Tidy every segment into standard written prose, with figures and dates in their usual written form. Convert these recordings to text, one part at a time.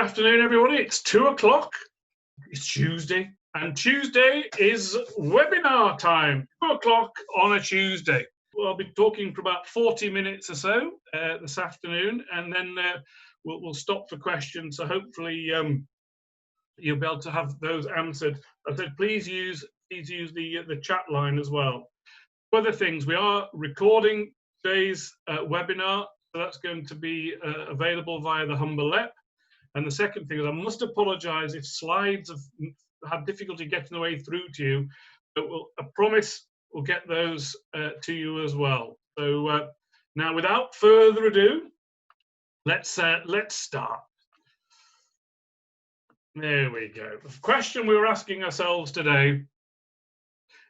afternoon, everybody. It's 2 o'clock. It's Tuesday, and Tuesday is webinar time. 2 o'clock on a Tuesday. Well, I'll be talking for about 40 minutes or so this afternoon, and then we'll stop for questions. So hopefully you'll be able to have those answered. I said please use the chat line as well. Other things, we are recording today's webinar, so that's going to be available via the Humble app. And the second thing is, I must apologise if slides have had difficulty getting the way through to you, but I promise we'll get those to you as well. So now, without further ado, let's start. There we go. The question we were asking ourselves today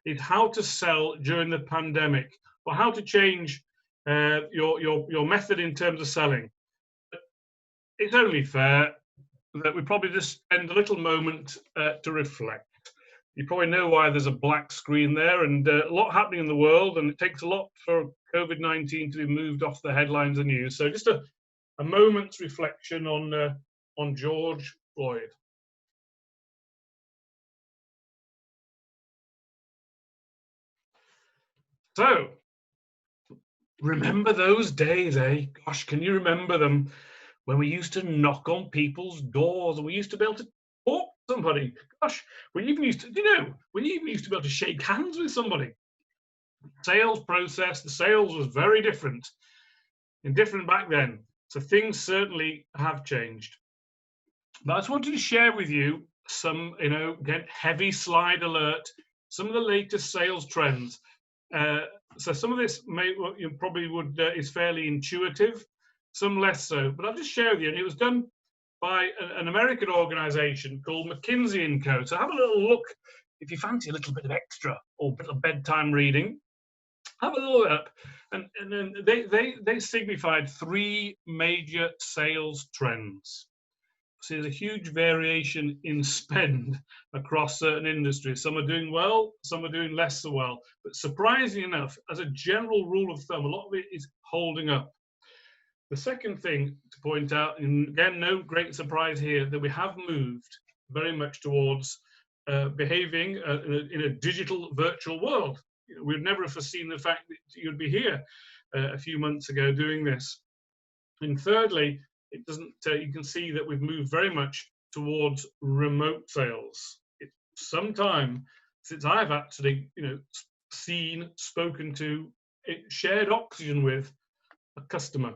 is how to sell during the pandemic, or how to change your method in terms of selling. It's only fair that we probably just spend a little moment to reflect. You probably know why there's a black screen there, and a lot happening in the world, and it takes a lot for COVID-19 to be moved off the headlines and news. So just a moment's reflection on George Floyd. So, remember those days, eh? Gosh, can you remember them? When we used to knock on people's doors, and we used to be able to talk to somebody. Gosh, we even used to, we even used to be able to shake hands with somebody. Sales process, the sales was very different back then. So things certainly have changed. But I just wanted to share with you some, again, heavy slide alert, some of the latest sales trends. So some of this is fairly intuitive, some less so, but I'll just share with you. And it was done by an American organization called McKinsey & Co. So have a little look if you fancy a little bit of extra or a bit of bedtime reading. Have a look up, and then they signified three major sales trends. So there's a huge variation in spend across certain industries. Some are doing well, some are doing less so well. But surprisingly enough, as a general rule of thumb, a lot of it is holding up. The second thing to point out, and again, no great surprise here, that we have moved very much towards behaving in a digital virtual world. We'd never have foreseen the fact that you'd be here a few months ago doing this. And thirdly, it doesn't. You can see that we've moved very much towards remote sales. It's some time since I've actually, seen, spoken to, shared oxygen with a customer.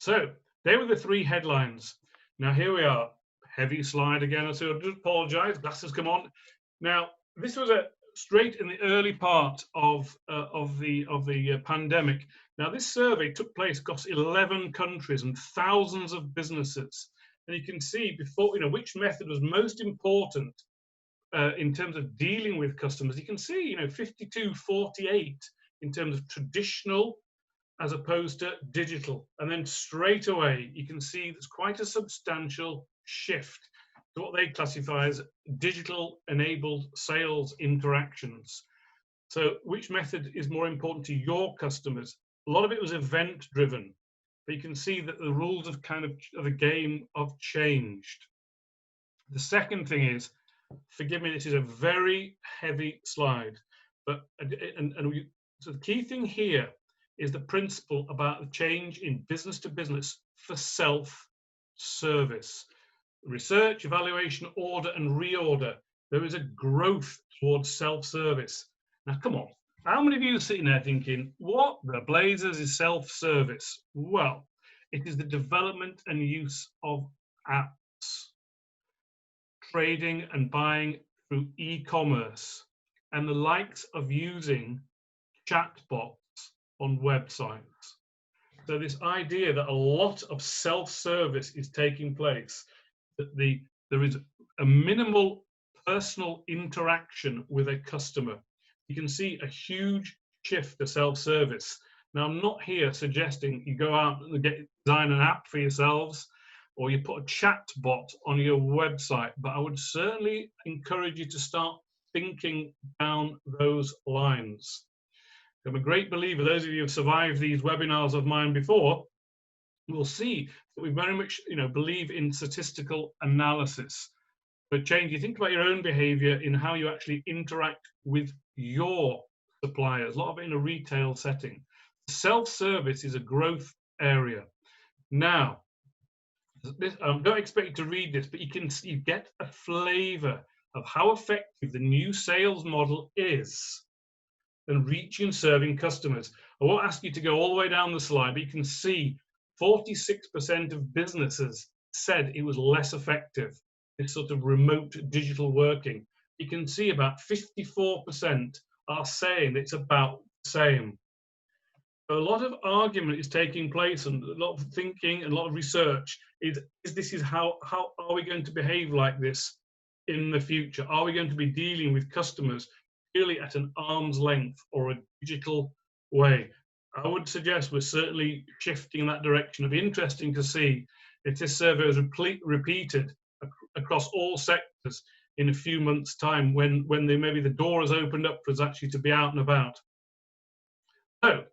So they were the three headlines. Now here we are. Heavy slide again. So I do apologise. Glasses come on. Now this was straight in the early part of the pandemic. Now this survey took place across 11 countries and thousands of businesses, and you can see before which method was most important in terms of dealing with customers. You can see 52-48 in terms of traditional as opposed to digital, and then straight away you can see there's quite a substantial shift to what they classify as digital enabled sales interactions. So which method is more important to your customers? A lot of it was event driven, but you can see that the rules of the game have changed. The second thing is, forgive me, this is a very heavy slide, but so the key thing here is the principle about the change in business to business for self-service. Research, evaluation, order, and reorder. There is a growth towards self-service. Now, come on. How many of you are sitting there thinking, what the blazers is self-service? Well, it is the development and use of apps, trading and buying through e-commerce, and the likes of using chatbots on websites. So this idea that a lot of self-service is taking place, that there is a minimal personal interaction with a customer. You can see a huge shift to self-service. Now, I'm not here suggesting you go out and design an app for yourselves, or you put a chat bot on your website, but I would certainly encourage you to start thinking down those lines. I'm a great believer, those of you who have survived these webinars of mine before, will see We very much, believe in statistical analysis. But change, you think about your own behavior in how you actually interact with your suppliers, a lot of it in a retail setting. Self-service is a growth area. Now, I don't expect you to read this, but you get a flavor of how effective the new sales model is in reaching and serving customers. I won't ask you to go all the way down the slide, but you can see 46% of businesses said it was less effective, this sort of remote digital working. You can see about 54% are saying it's about the same. A lot of argument is taking place and a lot of thinking and a lot of research is how are we going to behave like this in the future? Are we going to be dealing with customers purely at an arm's length or a digital way? I would suggest we're certainly shifting in that direction. It'd be interesting to see if this survey is repeated across all sectors in a few months' time when maybe the door has opened up for us actually to be out and about. So,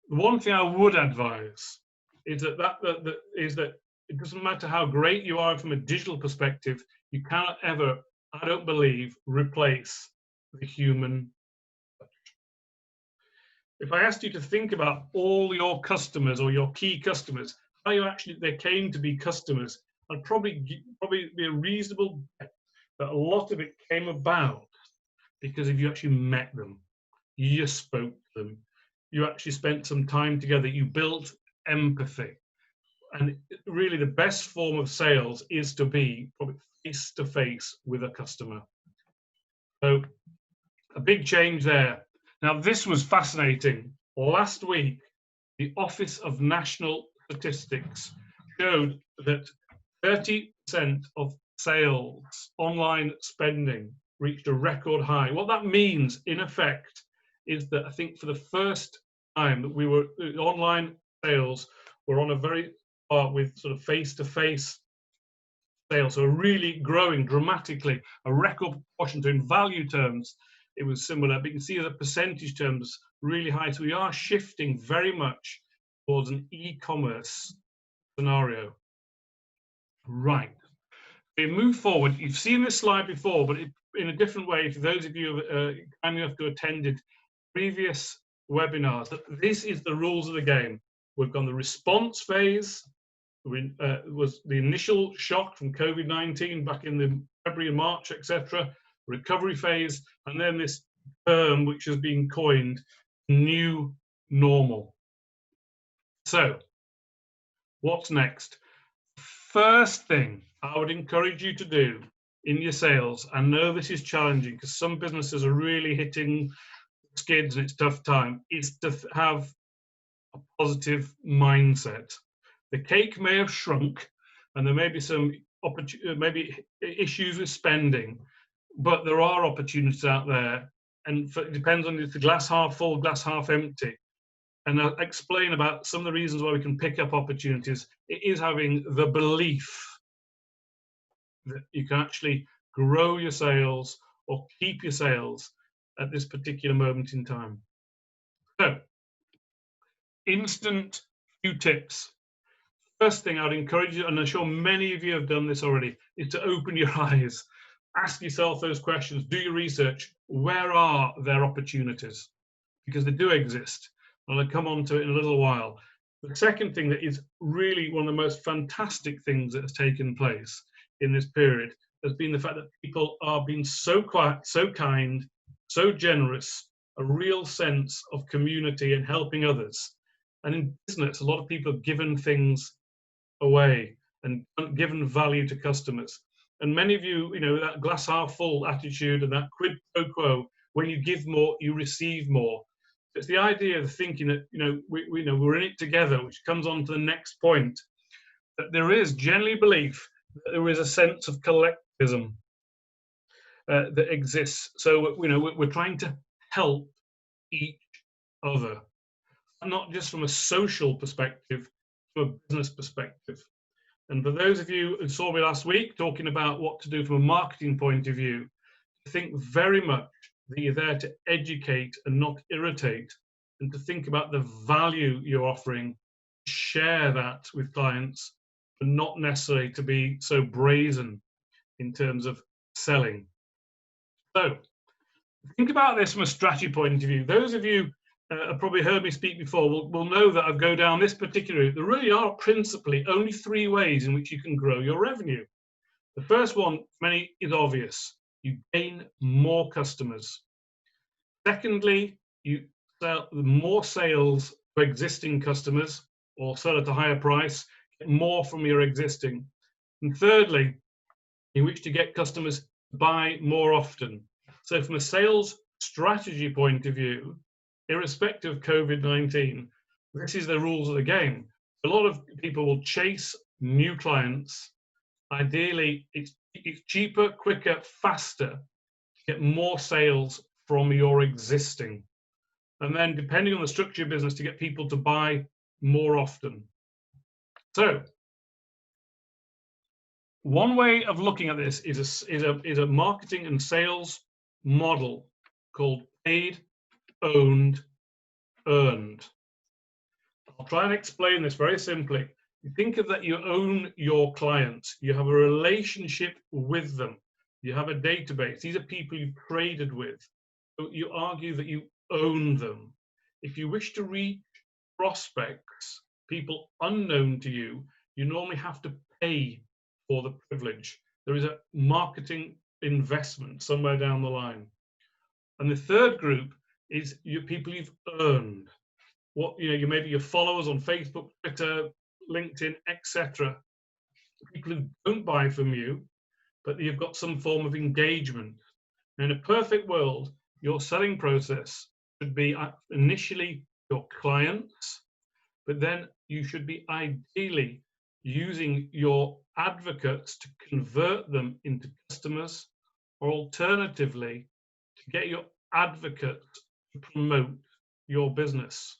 the one thing I would advise is that it doesn't matter how great you are from a digital perspective, you cannot ever, I don't believe, replace the human touch. If I asked you to think about all your customers or your key customers, how they came to be customers, I'd probably be a reasonable bet that a lot of it came about because if you actually met them, you spoke to them, you actually spent some time together, you built empathy. And really the best form of sales is to be probably face to face with a customer. So a big change there. Now this was fascinating. Last week, the Office of National Statistics showed that 30% of sales, online spending, reached a record high. What that means, in effect, is that I think for the first time that online sales were on a very with sort of face-to-face sales, so really growing dramatically, a record proportion. So in value terms, it was similar, but you can see as a percentage terms, really high. So we are shifting very much towards an e-commerce scenario. Right. We move forward. You've seen this slide before, but in a different way. For those of you kind enough to attended previous webinars, this is the rules of the game. We've gone the response phase. Was the initial shock from COVID-19 back in the February and March, etc. Recovery phase, and then this term which has been coined, new normal. So, what's next? First thing I would encourage you to do in your sales, I know this is challenging because some businesses are really hitting skids and it's tough time, is to have a positive mindset. The cake may have shrunk and there may be some maybe issues with spending, but there are opportunities out there, and it depends on if the glass half full, glass half empty. And I'll explain about some of the reasons why we can pick up opportunities. It is having the belief that you can actually grow your sales or keep your sales at this particular moment in time. So, instant few tips. First thing I would encourage you, and I'm sure many of you have done this already, is to open your eyes. Ask yourself those questions. Do your research. Where are there opportunities? Because they do exist. And I'll come on to it in a little while. The second thing that is really one of the most fantastic things that has taken place in this period has been the fact that people are being so quiet, so kind, so generous, a real sense of community and helping others. And in business, a lot of people have given things away and given value to customers. And many of you, that glass half full attitude and that quid pro quo, when you give more, you receive more. It's the idea of thinking that, we're in it together, which comes on to the next point, that there is generally belief that there is a sense of collectivism that exists. So, we're trying to help each other, not just from a social perspective, from a business perspective. And for those of you who saw me last week talking about what to do from a marketing point of view, think very much that you're there to educate and not irritate, and to think about the value you're offering, share that with clients, but not necessarily to be so brazen in terms of selling. So think about this from a strategy point of view. Those of you have probably heard me speak before will know that I go down this particular route. There really are principally only 3 ways in which you can grow your revenue. The first one, for many, is obvious. You gain more customers. Secondly, you sell more sales to existing customers or sell at a higher price, get more from your existing. And thirdly, in which to get customers to buy more often. So from a sales strategy point of view, irrespective of COVID-19, this is the rules of the game. A lot of people will chase new clients. Ideally, it's cheaper, quicker, faster to get more sales from your existing. And then depending on the structure of business, to get people to buy more often. So one way of looking at this is a marketing and sales model called paid, owned, earned. I'll try and explain this very simply. Think of that you own your clients. You have a relationship with them. You have a database. These are people you've traded with. So you argue that you own them. If you wish to reach prospects, people unknown to you, you normally have to pay for the privilege. There is a marketing investment somewhere down the line. And the third group is your people you've earned. What you maybe your followers on Facebook, Twitter, LinkedIn, etc. People who don't buy from you, but you've got some form of engagement. And in a perfect world, your selling process should be initially your clients, but then you should be ideally using your advocates to convert them into customers, or alternatively, to get your advocates to promote your business.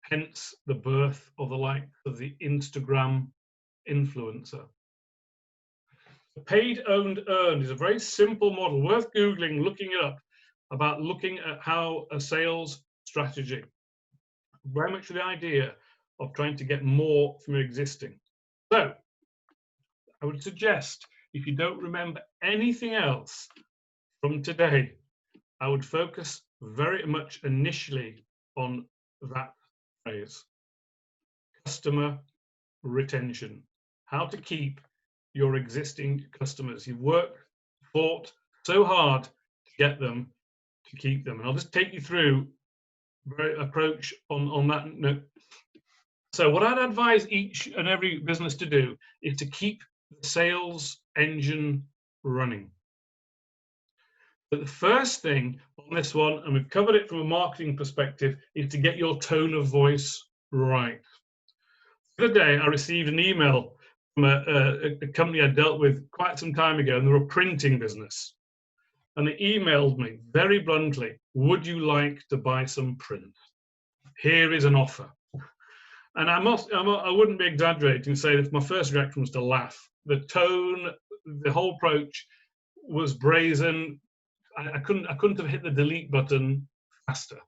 Hence the birth of the likes of the Instagram influencer. Paid, owned, earned is a very simple model, worth Googling, looking it up, about looking at how a sales strategy, very much the idea of trying to get more from your existing. So I would suggest, if you don't remember anything else from today, I would focus very much initially on that phrase: customer retention. How to keep your existing customers. You've worked, fought so hard to get them, to keep them. And I'll just take you through very approach on that note. So what I'd advise each and every business to do is to keep the sales engine running. But the first thing on this one, and we've covered it from a marketing perspective, is to get your tone of voice right. The other day, I received an email from a company I dealt with quite some time ago, and they were a printing business. And they emailed me very bluntly, "Would you like to buy some print? Here is an offer." And I wouldn't be exaggerating to say that my first reaction was to laugh. The tone, the whole approach was brazen. I couldn't have hit the delete button faster.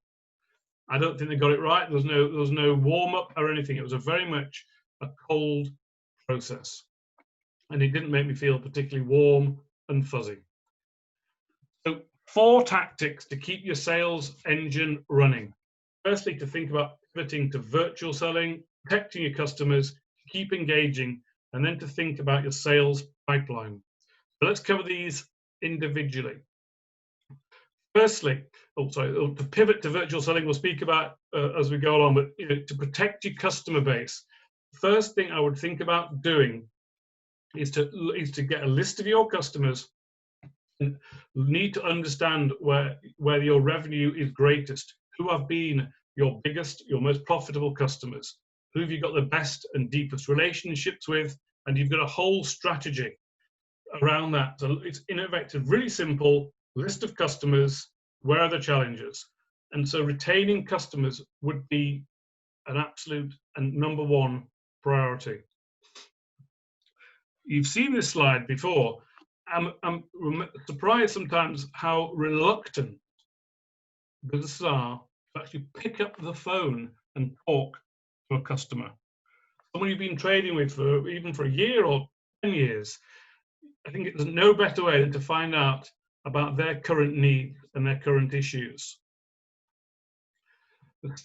I don't think they got it right. There was no warm up or anything. It was a very much a cold process, and it didn't make me feel particularly warm and fuzzy. So 4 tactics to keep your sales engine running. Firstly, to think about pivoting to virtual selling, protecting your customers, keep engaging, and then to think about your sales pipeline. So let's cover these individually. Firstly, to pivot to virtual selling, we'll speak about as we go along, but to protect your customer base, first thing I would think about doing is to get a list of your customers. And need to understand where your revenue is greatest, who have been your biggest, your most profitable customers, who have you got the best and deepest relationships with, and you've got a whole strategy around that. So it's innovative, really simple list of customers. Where are the challenges? And so retaining customers would be an absolute and number 1 priority. You've seen this slide before. I'm surprised sometimes how reluctant businesses are to actually pick up the phone and talk to a customer. someone you've been trading with for even for a year or 10 years, I think there's no better way than to find out about their current needs and their current issues.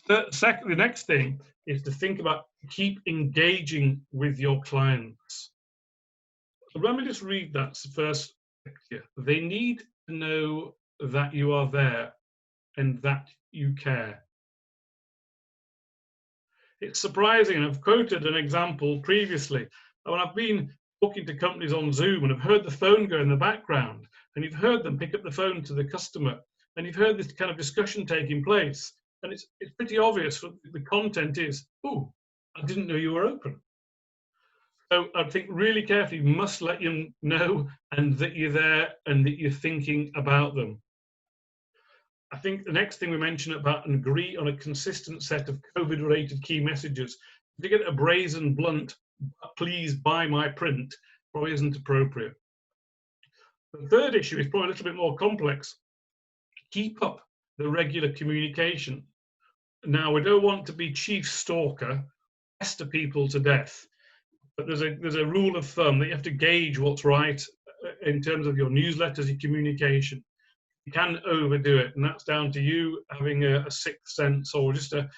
The next thing is to think about keep engaging with your clients. So let me just read that first here. They need to know that you are there and that you care. It's surprising, and I've quoted an example previously. When I've been talking to companies on Zoom and I've heard the phone go in the background, and you've heard them pick up the phone to the customer, and you've heard this kind of discussion taking place, and it's pretty obvious what the content is. Oh, I didn't know you were open. So I think really carefully, you must let them know and that you're there and that you're thinking about them. I think the next thing we mention about and agree on a consistent set of COVID-related key messages. To get a brazen, blunt, please buy my print probably isn't appropriate. The third issue is probably a little bit more complex. Keep up the regular communication. Now, we don't want to be chief stalker, pester people to death, but there's a rule of thumb that you have to gauge what's right in terms of your newsletters, your communication. You can overdo it, and that's down to you having a sixth sense or just a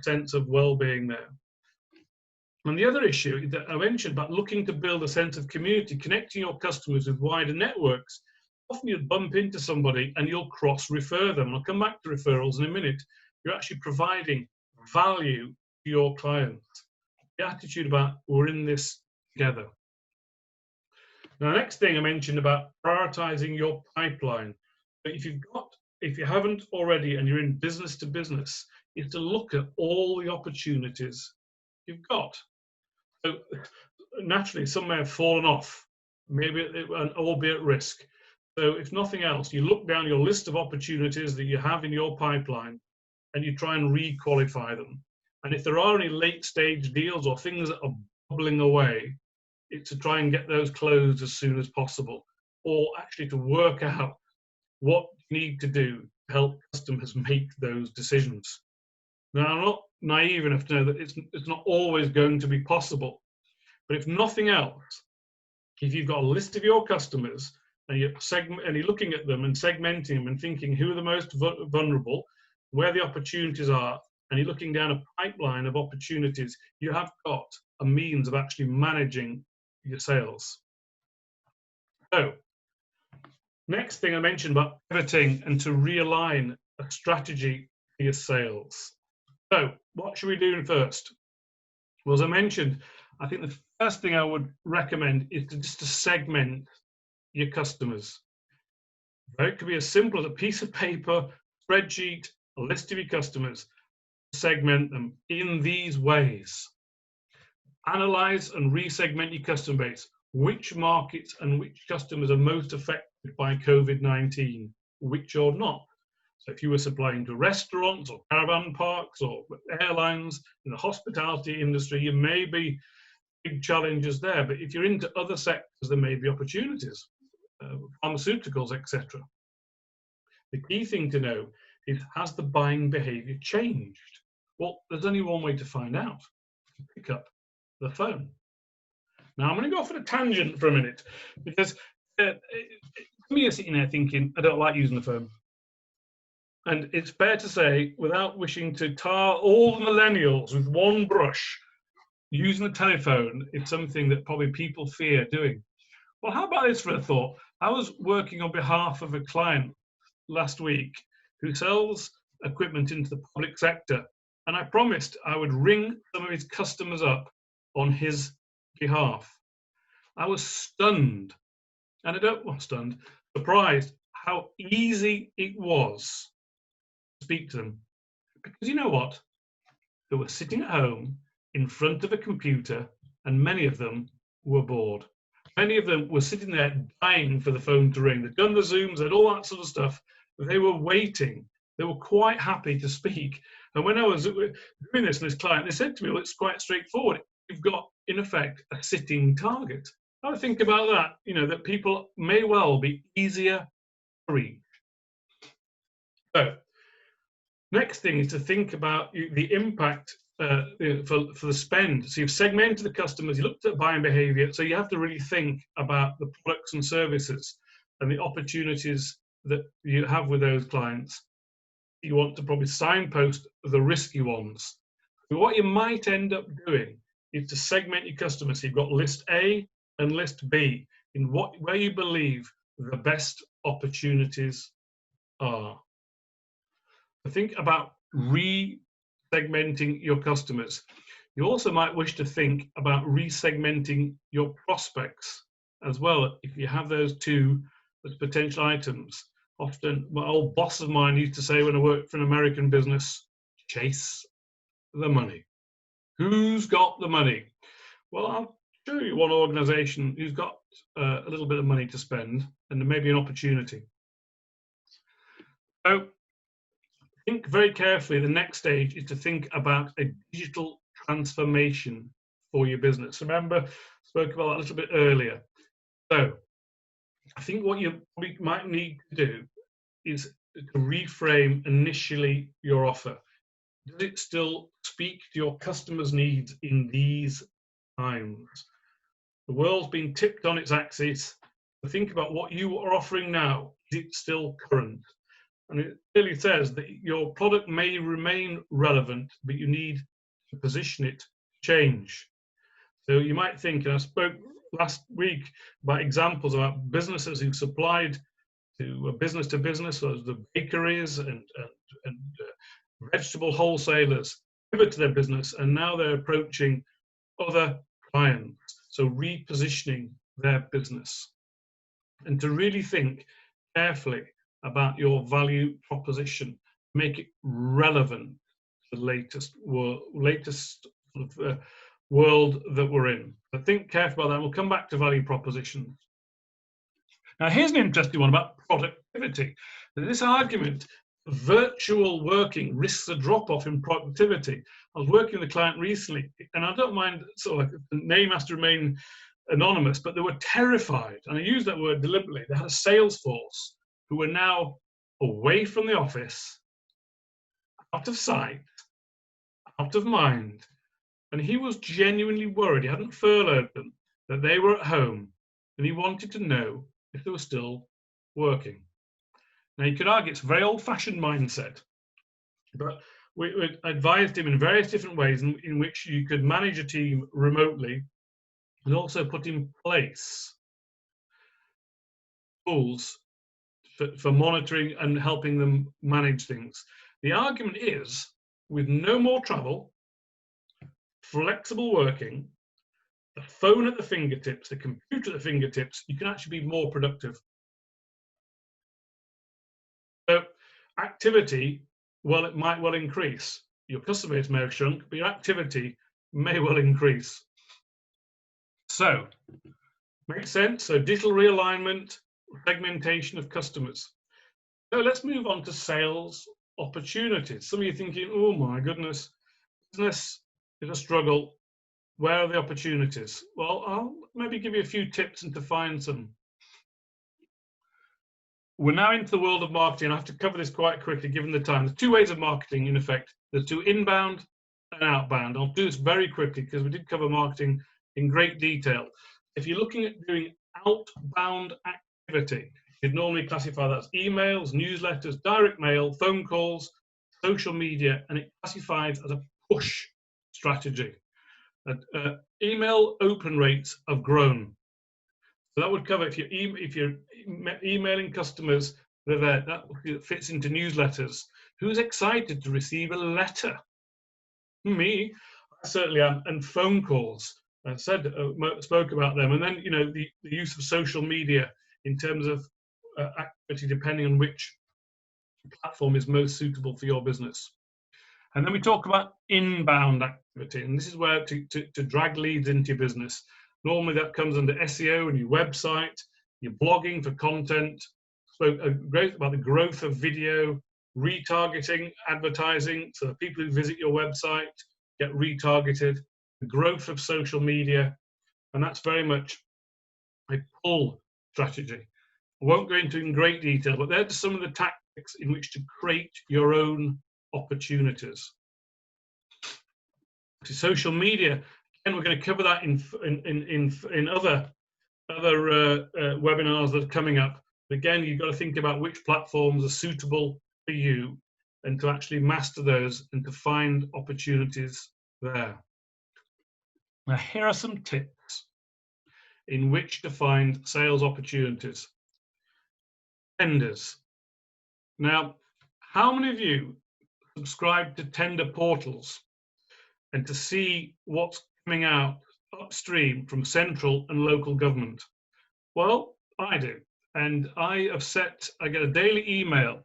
sense of well-being there. And the other issue that I mentioned about looking to build a sense of community, connecting your customers with wider networks. Often you'll bump into somebody and you'll cross-refer them. I'll come back to referrals in a minute. You're actually providing value to your clients. The attitude about we're in this together. Now, the next thing I mentioned about prioritizing your pipeline. If you haven't already and you're in business to business, is to look at all the opportunities you've got. So naturally, some may have fallen off, maybe and all be at risk. So if nothing else, you look down your list of opportunities that you have in your pipeline and you try and re-qualify them. And if there are any late stage deals or things that are bubbling away, it's to try and get those closed as soon as possible, or actually to work out what you need to do to help customers make those decisions. Now, I'm not naive enough to know that it's not always going to be possible, but if nothing else, if you've got a list of your customers and you're looking at them and segmenting them and thinking who are the most vulnerable, where the opportunities are, and you're looking down a pipeline of opportunities, you have got a means of actually managing your sales. So, next thing I mentioned about pivoting and to realign a strategy for your sales. So what should we do first? Well, as I mentioned, I think the first thing I would recommend is to segment your customers. It could be as simple as a piece of paper, spreadsheet, a list of your customers. Segment them in these ways. Analyze and resegment your customer base. Which markets and which customers are most affected by COVID-19, which are not. So if you were supplying to restaurants or caravan parks or airlines in the hospitality industry, you may be big challenges there. But if you're into other sectors, there may be opportunities, pharmaceuticals, etc. The key thing to know is, has the buying behavior changed? Well, there's only one way to find out: to pick up the phone. Now, I'm going to go off on a tangent for a minute, because me sitting there thinking, I don't like using the phone. And it's fair to say, without wishing to tar all the millennials with one brush, using the telephone is something that probably people fear doing. Well, how about this for a thought? I was working on behalf of a client last week who sells equipment into the public sector, and I promised I would ring some of his customers up on his behalf. I was stunned, and surprised how easy it was to speak to them. Because you know what? They were sitting at home in front of a computer, and many of them were bored. Many of them were sitting there dying for the phone to ring. They'd done the Zooms, they'd all that sort of stuff. They were waiting. They were quite happy to speak. And when I was doing this with this client, they said to me, well, it's quite straightforward. You've got, in effect, a sitting target. I think about that, that people may well be easier to reach. So, next thing is to think about the impact for the spend. So you've segmented the customers, you looked at buying behavior. So you have to really think about the products and services and the opportunities that you have with those clients. You want to probably signpost the risky ones. But what you might end up doing is to segment your customers. So you've got list A and list B in where you believe the best opportunities are. So think about re-segmenting your customers. You also might wish to think about re-segmenting your prospects as well, if you have those two as potential items. Often, my old boss of mine used to say when I worked for an American business, chase the money. Who's got the money? Well, I'll show you one organization who's got a little bit of money to spend and there may be an opportunity. So think very carefully. The next stage is to think about a digital transformation for your business. Remember, I spoke about that a little bit earlier. So I think what you might need to do is to reframe initially your offer. Does it still speak to your customers' needs in these times? The world's been tipped on its axis. So think about what you are offering now. Is it still current? And it clearly says that your product may remain relevant, but you need to position it to change. So you might think, and I spoke last week about examples about businesses who supplied to business, so the bakeries and vegetable wholesalers pivot to their business, and now they're approaching other clients. So repositioning their business, and to really think carefully about your value proposition, make it relevant to the latest world that we're in. But think carefully about that. We'll come back to value propositions. Now, here's an interesting one about productivity. This argument, virtual working risks a drop-off in productivity. I was working with a client recently, and I don't mind, sort of, the name has to remain anonymous, but they were terrified, and I use that word deliberately. They had a sales force who were now away from the office, out of sight, out of mind, and he was genuinely worried. He hadn't furloughed them, that they were at home, and he wanted to know if they were still working. Now, you could argue it's a very old-fashioned mindset, but we advised him in various different ways in which you could manage a team remotely and also put in place tools for monitoring and helping them manage things. The argument is, with no more travel, flexible working, the phone at the fingertips, the computer at the fingertips, you can actually be more productive. So activity, well, it might well increase. Your customer base may have shrunk, but your activity may well increase. So, makes sense? So digital realignment, segmentation of customers. So let's move on to sales opportunities. Some of you thinking, oh my goodness, business is a struggle. Where are the opportunities? Well, I'll maybe give you a few tips and to find some. We're now into the world of marketing. I have to cover this quite quickly given the time. There's two ways of marketing, in effect. There's two, inbound and outbound. I'll do this very quickly because we did cover marketing in great detail. If you're looking at doing outbound activity, you'd normally classify that as emails, newsletters, direct mail, phone calls, social media, and it classifies as a push strategy. Email open rates have grown. So that would cover if you're emailing customers, that fits into newsletters. Who's excited to receive a letter? Me, I certainly am. And phone calls. I spoke about them. And then, you know, the use of social media in terms of activity, depending on which platform is most suitable for your business. And then we talk about inbound activity, and this is where to drag leads into your business. Normally that comes under SEO and your website, your blogging for content. Spoke about the growth of video, retargeting advertising, so the people who visit your website get retargeted, the growth of social media, and that's very much a pull strategy. I won't go into in great detail, but they're some of the tactics in which to create your own opportunities. social media. Again, we're going to cover that in other webinars that are coming up. But again, you've got to think about which platforms are suitable for you and to actually master those and to find opportunities there. Now, here are some tips in which to find sales opportunities. Tenders. Now, how many of you subscribe to tender portals and to see what's coming out upstream from central and local government? Well, I do. And I get a daily email,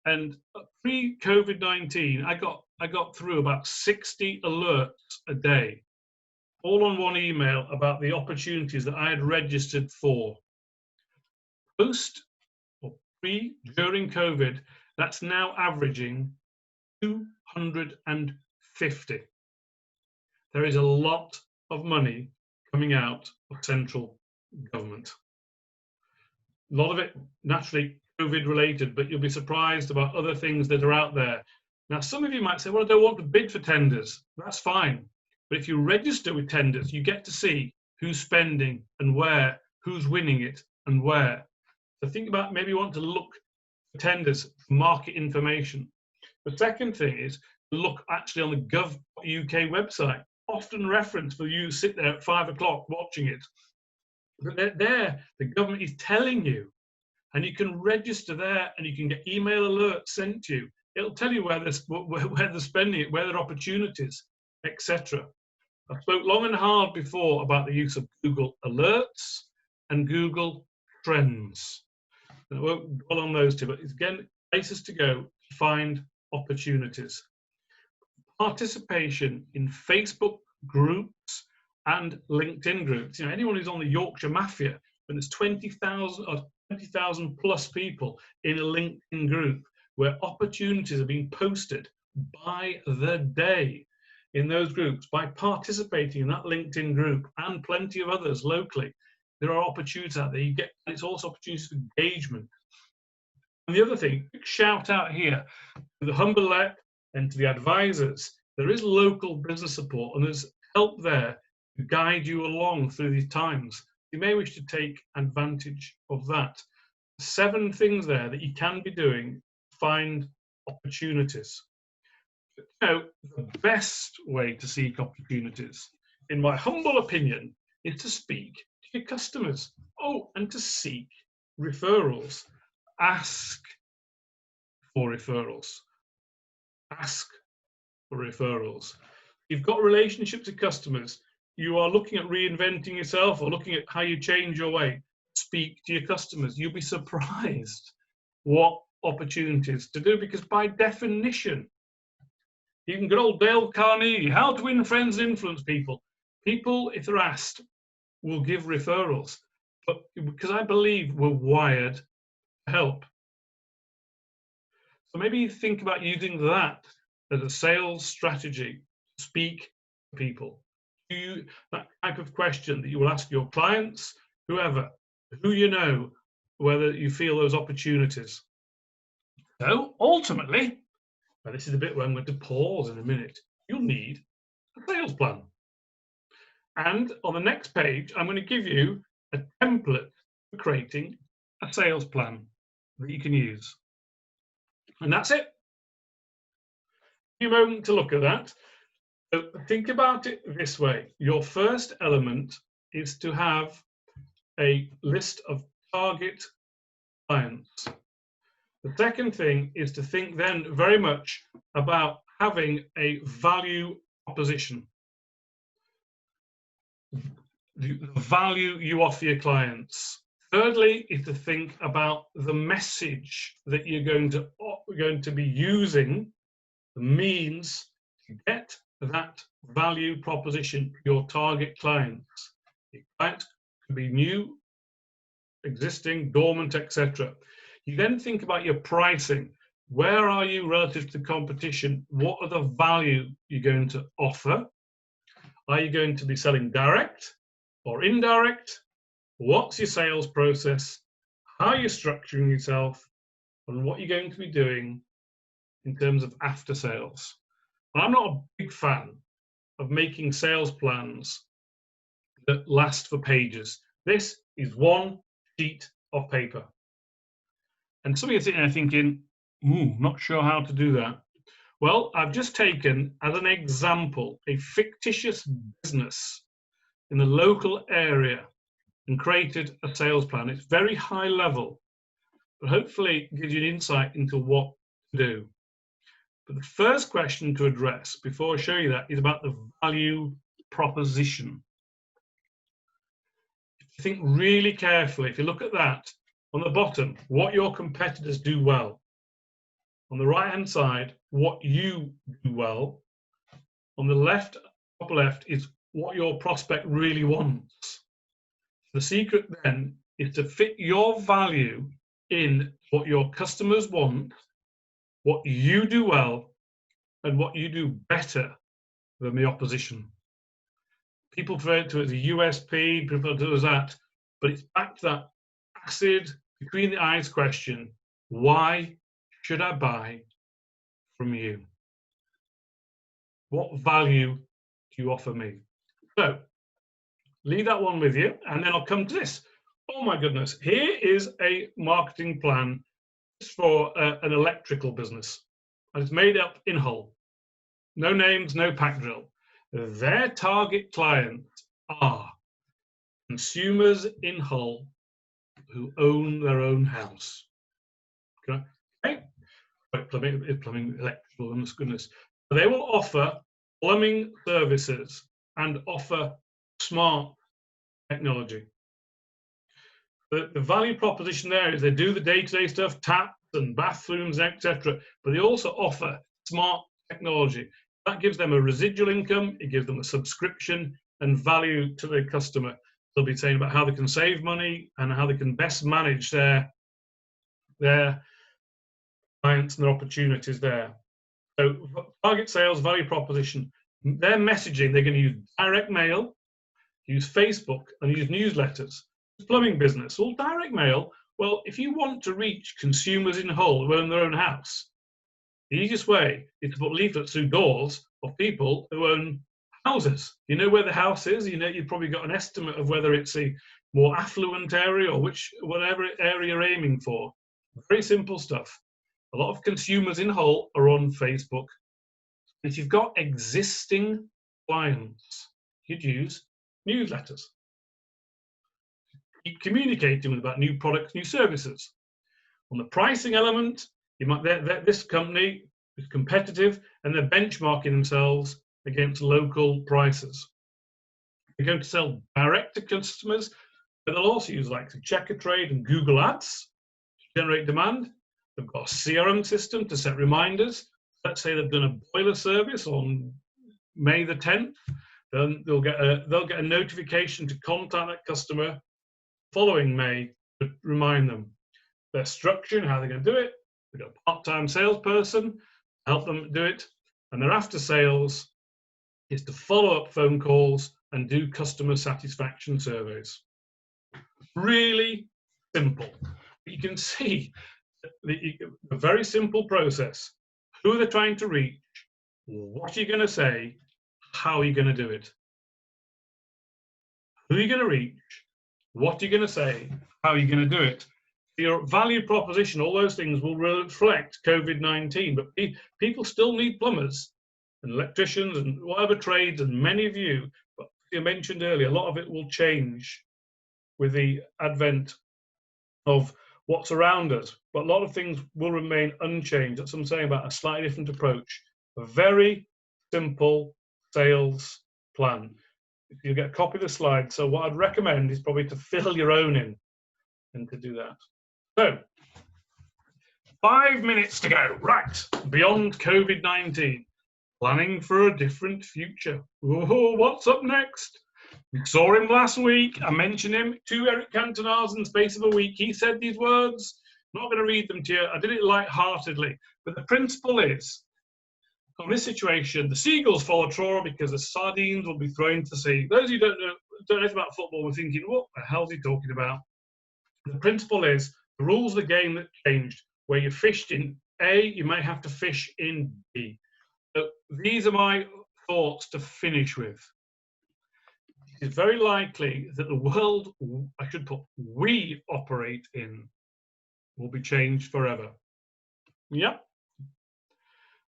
and pre-COVID-19, I got through about 60 alerts a day, all on one email about the opportunities that I had registered for. Post or during COVID, that's now averaging 250. There is a lot of money coming out of central government. A lot of it naturally COVID related, but you'll be surprised about other things that are out there. Now, some of you might say, well, I don't want to bid for tenders. That's fine. But if you register with tenders, you get to see who's spending and where, who's winning it and where. So think about maybe you want to look for tenders, market information. The second thing is look actually on the Gov.uk website, often referenced for you to sit there at 5 o'clock watching it. But there, the government is telling you, and you can register there and you can get email alerts sent to you. It'll tell you where they're spending it, where there are opportunities, etc. I spoke long and hard before about the use of Google Alerts and Google Trends. And I won't dwell on those two, but it's again places to go to find opportunities. Participation in Facebook groups and LinkedIn groups. You know, anyone who's on the Yorkshire Mafia, when there's 20,000 or 20,000 plus people in a LinkedIn group where opportunities are being posted by the day in those groups, by participating in that LinkedIn group and plenty of others locally, there are opportunities out there. You get, and it's also opportunities for engagement. And the other thing, shout out here to the Humberlek and to the advisors. There is local business support and there's help there to guide you along through these times. You may wish to take advantage of that. 7 things there that you can be doing to find opportunities. But, you know, the best way to seek opportunities, in my humble opinion, is to speak to your customers. Oh, and to seek referrals. Ask for referrals. Ask for referrals. You've got relationships with customers. You are looking at reinventing yourself or looking at how you change your way. Speak to your customers. You'll be surprised what opportunities to do, because by definition, even good old Dale Carnegie, how to win friends and influence people. People, if they're asked, will give referrals. But because I believe we're wired to help. So maybe think about using that as a sales strategy to speak to people. That type of question that you will ask your clients, whoever, who you know, whether you feel those opportunities. So ultimately, now this is the bit where I'm going to pause in a minute, you'll need a sales plan. And on the next page, I'm going to give you a template for creating a sales plan that you can use. And that's it. A few moments to look at that. So think about it this way. Your first element is to have a list of target clients. The second thing is to think then very much about having a value proposition. The value you offer your clients. Thirdly is to think about the message that you're going to be using, the means to get that value proposition to your target clients. Your clients could be new, existing, dormant, etc. You then think about your pricing. Where are you relative to competition? What are the value you're going to offer? Are you going to be selling direct or indirect? What's your sales process? How are you structuring yourself? And what you're going to be doing in terms of after sales. I'm not a big fan of making sales plans that last for pages. This is one sheet of paper. And some of you are sitting there thinking, not sure how to do that. Well, I've just taken as an example a fictitious business in the local area and created a sales plan. It's very high level, but hopefully it gives you an insight into what to do. But the first question to address before I show you that is about the value proposition. If you think really carefully, if you look at that on the bottom, what your competitors do well. On the right-hand side, what you do well. On the left, top left, is what your prospect really wants. The secret then is to fit your value in what your customers want, what you do well, and what you do better than the opposition. People refer to it as a USP, people do that, but it's back to that acid, between the eyes question: why should I buy from you? What value do you offer me? So leave that one with you, and then I'll come to this. Oh my goodness, here is a marketing plan for an electrical business. And it's made up in Hull. No names, no pack drill. Their target clients are consumers in Hull who own their own house. Okay? Plumbing, electrical, and goodness. They will offer plumbing services and offer smart technology. The value proposition there is they do the day-to-day stuff, taps and bathrooms, etc., but they also offer smart technology. That gives them a residual income, it gives them a subscription and value to the customer. They'll be saying about how they can save money and how they can best manage their clients and their opportunities there. So target sales, value proposition, their messaging, they're going to use direct mail, use Facebook, and use newsletters. Plumbing business, well, direct mail, well, if you want to reach consumers in Hull who own their own house, the easiest way is to put leaflets through doors of people who own houses. You know where the house is, you know, you've probably got an estimate of whether it's a more affluent area or whatever area you're aiming for. Very simple stuff. A lot of consumers in Hull are on Facebook. If you've got existing clients, you'd use newsletters. Keep communicating with about new products, new services. On the pricing element, you might this company is competitive and they're benchmarking themselves against local prices. They're going to sell direct to customers, but they'll also use like Checker Trade and Google Ads to generate demand. They've got a CRM system to set reminders. Let's say they've done a boiler service on May the 10th, then they'll get a notification to contact that customer following May to remind them their structure and how they're going to do it. We've got a part-time salesperson to help them do it, and their after sales is to follow up phone calls and do customer satisfaction surveys. Really simple. You can see a very simple process. Who they're trying to reach, what are you going to say, how are you going to do it? Who are you going to reach, what are you going to say, how are you going to do it? Your value proposition, all those things will reflect COVID-19, but people still need plumbers and electricians and whatever trades, and many of you, but you mentioned earlier, a lot of it will change with the advent of what's around us, but a lot of things will remain unchanged. That's what I'm saying about a slightly different approach. A very simple sales plan. If you get a copy of the slide, so what I'd recommend is probably to fill your own in and to do that. So, 5 minutes to go. Right, beyond COVID-19, planning for a different future. Oh, what's up next? We saw him last week. I mentioned him to Eric Cantona's in the space of a week. He said these words. I'm not going to read them to you. I did it lightheartedly. But the principle is, on this situation, the seagulls follow Troy because the sardines will be thrown to sea. Those who don't know anything about football were thinking, what the hell is he talking about? The principle is, the rules of the game that changed, where you fished in A, you may have to fish in B. So these are my thoughts to finish with. It's very likely that the world, I should put, we operate in will be changed forever. Yep.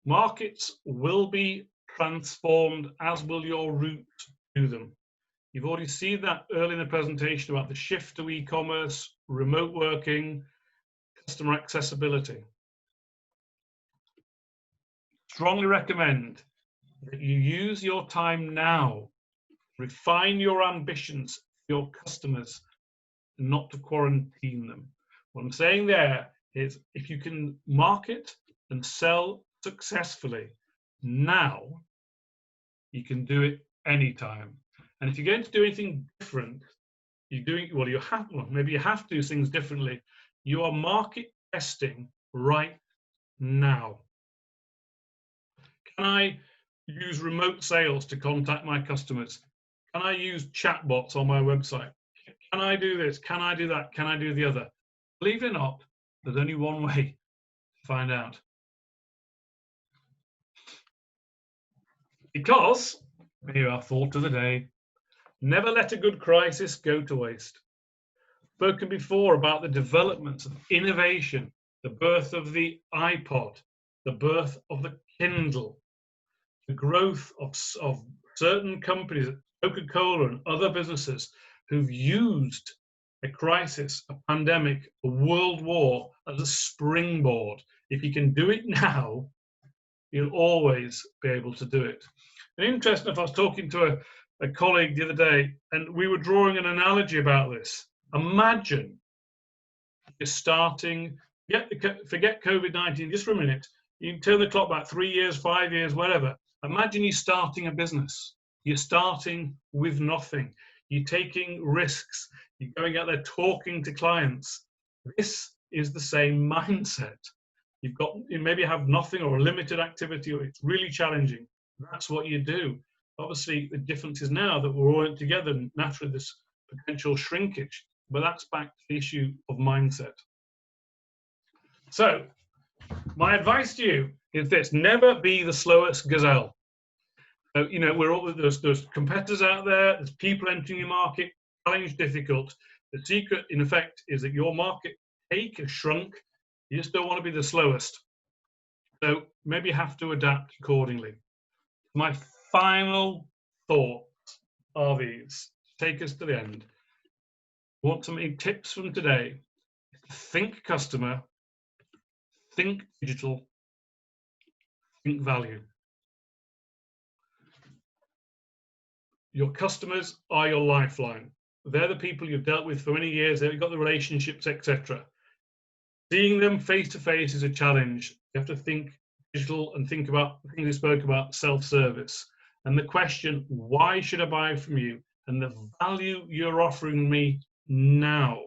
Markets will be transformed, as will your route to them. You've already seen that early in the presentation about the shift to e-commerce, remote working, customer accessibility. Strongly recommend that you use your time now, refine your ambitions for your customers, not to quarantine them. What I'm saying there is if you can market and sell successfully now, you can do it anytime. And if you're going to do anything different, maybe you have to do things differently. You are market testing right now. Can I use remote sales to contact my customers? Can I use chatbots on my website? Can I do this? Can I do that? Can I do the other? Believe it or not, there's only one way to find out. Because, here our thought of the day, never let a good crisis go to waste. Spoken before about the developments of innovation, the birth of the iPod, the birth of the Kindle, the growth of certain companies, Coca-Cola and other businesses who've used a crisis, a pandemic, a world war as a springboard. If you can do it now, you'll always be able to do it. And interesting enough, I was talking to a colleague the other day, and we were drawing an analogy about this. Imagine you're starting, forget COVID-19 just for a minute. You can turn the clock back 3 years, 5 years, whatever. Imagine you're starting a business. You're starting with nothing. You're taking risks. You're going out there talking to clients. This is the same mindset. You maybe have nothing or a limited activity, or it's really challenging. That's what you do. Obviously, the difference is now that we're all together, and naturally this potential shrinkage, but that's back to the issue of mindset. So my advice to you is this: never be the slowest gazelle. So, there's competitors out there, there's people entering your market, challenge difficult. The secret, in effect, is that your market take has shrunk. You just don't want to be the slowest. So maybe you have to adapt accordingly. My final thoughts are these. Take us to the end. Want some tips from today? Think customer, think digital, think value. Your customers are your lifeline. They're the people you've dealt with for many years. They've got the relationships, etc. Seeing them face to face is a challenge. You have to think digital and think about the things we spoke about, self-service. And the question, why should I buy from you? And the value you're offering me now.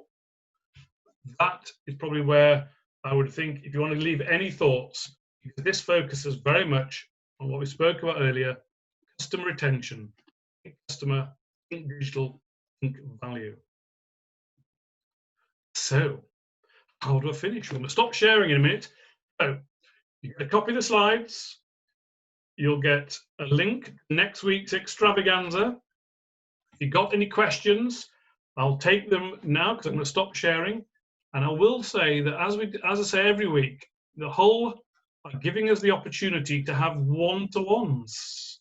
That is probably where I would think, if you want to leave any thoughts, because this focuses very much on what we spoke about earlier, customer retention. Think customer, think digital, think value. So, how do I finish? I'm going to stop sharing in a minute. So, you get a copy of the slides. You'll get a link to next week's extravaganza. If you've got any questions, I'll take them now because I'm going to stop sharing. And I will say that as I say every week, the whole are giving us the opportunity to have one-to-ones.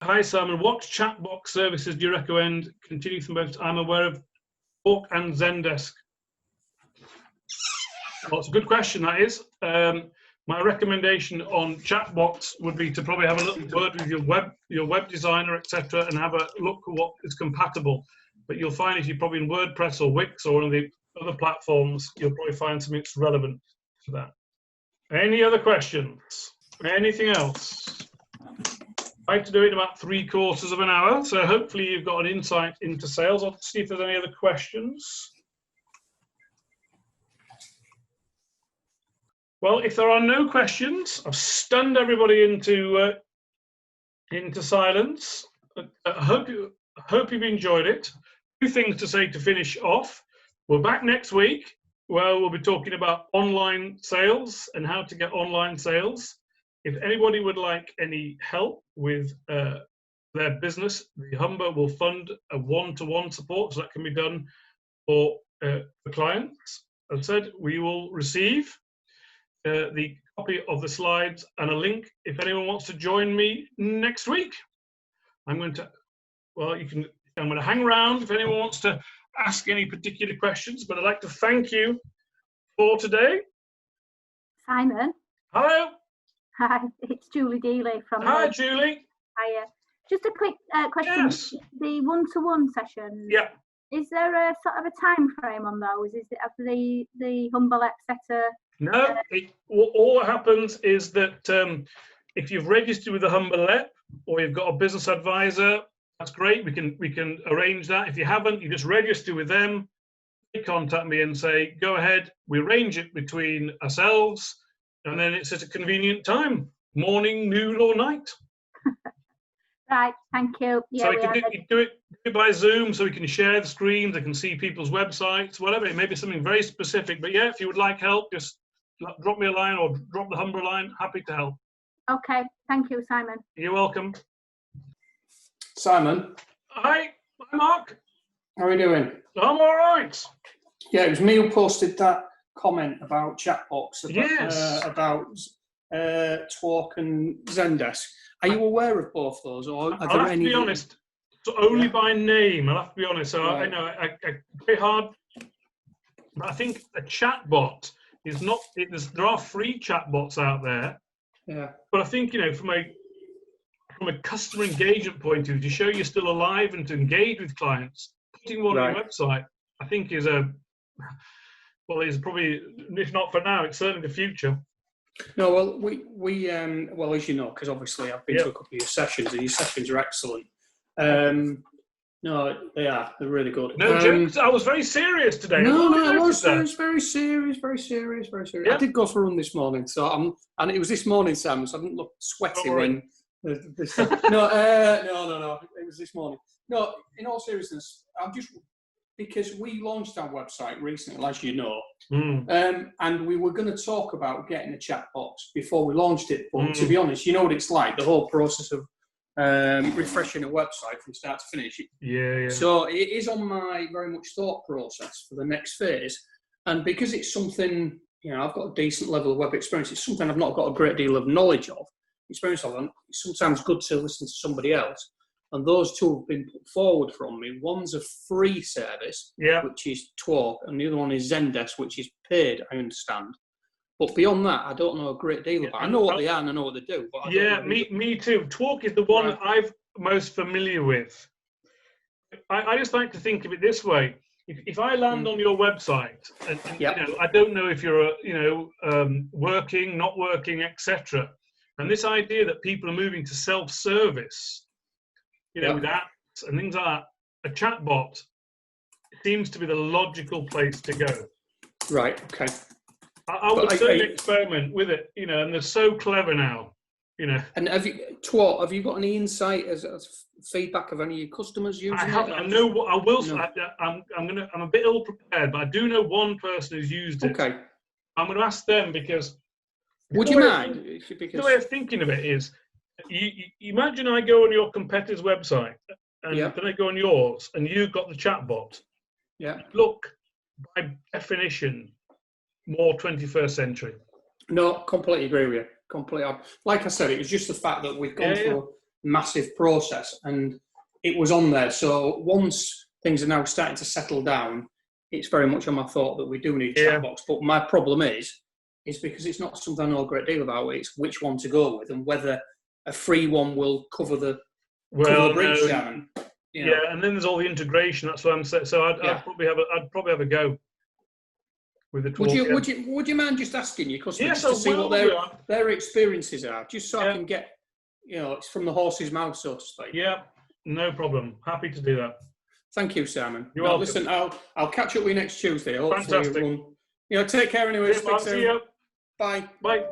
Hi Simon, what chat box services do you recommend? Continue from both. I'm aware of Talk and Zendesk. Well, it's a good question, that is. My recommendation on chatbots would be to probably have a little word with your web designer, etc., and have a look at what is compatible. But you'll find if you're probably in WordPress or Wix or one of the other platforms, you'll probably find something that's relevant to that. Any other questions? Anything else? I like to do it in about 3/4 of an hour, so hopefully you've got an insight into sales. I'll see if there's any other questions. Well, if there are no questions, I've stunned everybody into silence. I hope you've enjoyed it. 2 things to say to finish off. We're back next week, where we'll be talking about online sales and how to get online sales. if anybody would like any help with their business, the Humber will fund a one-to-one support, so that can be done for clients. As I said, we will receive the copy of the slides and a link if anyone wants to join me next week. I'm going to hang around if anyone wants to ask any particular questions, but I'd like to thank you for today. Simon. Hello. Hi, it's Julie Dealey from. Hi, Julie. Hiya. Just a quick question. Yes. The one-to-one sessions. Yeah. Is there a sort of a time frame on those? Is it after the Humble etc.? No. All that happens is that if you've registered with the Humble App or you've got a business advisor, that's great. We can arrange that. If you haven't, you just register with them. They contact me and say, go ahead. We arrange it between ourselves, and then it's at a convenient time, morning, noon, or night. Right, thank you. Yeah, so you do it by Zoom, so we can share the screens, I can see people's websites, whatever. It may be something very specific, but yeah, if you would like help, just drop me a line or drop the Humber line. Happy to help. Okay, thank you, Simon. You're welcome. Simon. Hi, Mark. How are you doing? I'm all right. Yeah, it was me who posted that comment about chatbots, about Talk and Zendesk. Are you aware of both those, or are there I'll have any? To be honest, so only by name. I'll have to be honest. So right. I know I very hard, but I think a chatbot is not. There are free chatbots out there. Yeah. But I think from a customer engagement point of view, to show you're still alive and to engage with clients, putting one on your website, I think is probably, if not for now, it's certainly the future. No, well, we as you know, because obviously I've been to a couple of your sessions, and your sessions are excellent. No, they are. They're really good. No jokes. I was very serious today. No, it was very serious. Yeah. I did go for a run this morning, and it was this morning, Sam, so I didn't look sweaty when. No. It was this morning. No, in all seriousness, I'm just because we launched our website recently, as you know, and we were going to talk about getting a chat box before we launched it. But to be honest, you know what it's like, the whole process of refreshing a website from start to finish. Yeah. So it is on my very much thought process for the next phase, and because it's something I've got a decent level of web experience. It's something I've not got a great deal of knowledge of, experience of, and it's sometimes good to listen to somebody else. And those two have been put forward from me. One's a free service, which is Talk, and the other one is Zendesk, which is paid, I understand. But beyond that, I don't know a great deal about. I know what they are and I know what they do. But I don't know me too. Talk is the one that I'm most familiar with. I just like to think of it this way. If I land on your website, and I don't know if you're working, not working, etc. And this idea that people are moving to self-service, with apps and things like that, a chatbot seems to be the logical place to go. Right. Okay. I would certainly experiment with it, and they're so clever now, And have you got any insight as feedback of any of your customers using it? I know what I will. I'm a bit ill prepared, but I do know one person who's used it. Okay. I'm going to ask them because. Would you mind? The way of thinking of it is, you imagine I go on your competitor's website, and then I go on yours, and you've got the chatbot. Yeah. Look, by definition, more 21st century. No, completely agree with you. Completely. Like I said, it was just the fact that we've gone through a massive process, and it was on there. So once things are now starting to settle down, it's very much on my thought that we do need a chat box. But my problem is because it's not something I know a great deal about. It's which one to go with and whether a free one will cover the breach down. And then there's all the integration. That's what I'm saying. So I'd probably have a go with the Talk. Would you mind just asking your customers to see what their experiences are, just so I can get it's from the horse's mouth, so to speak. Yeah, no problem. Happy to do that. Thank you, Simon. You're welcome. Listen, I'll catch up with you next Tuesday. Fantastic. Take care anyway. See you. Bye. Bye.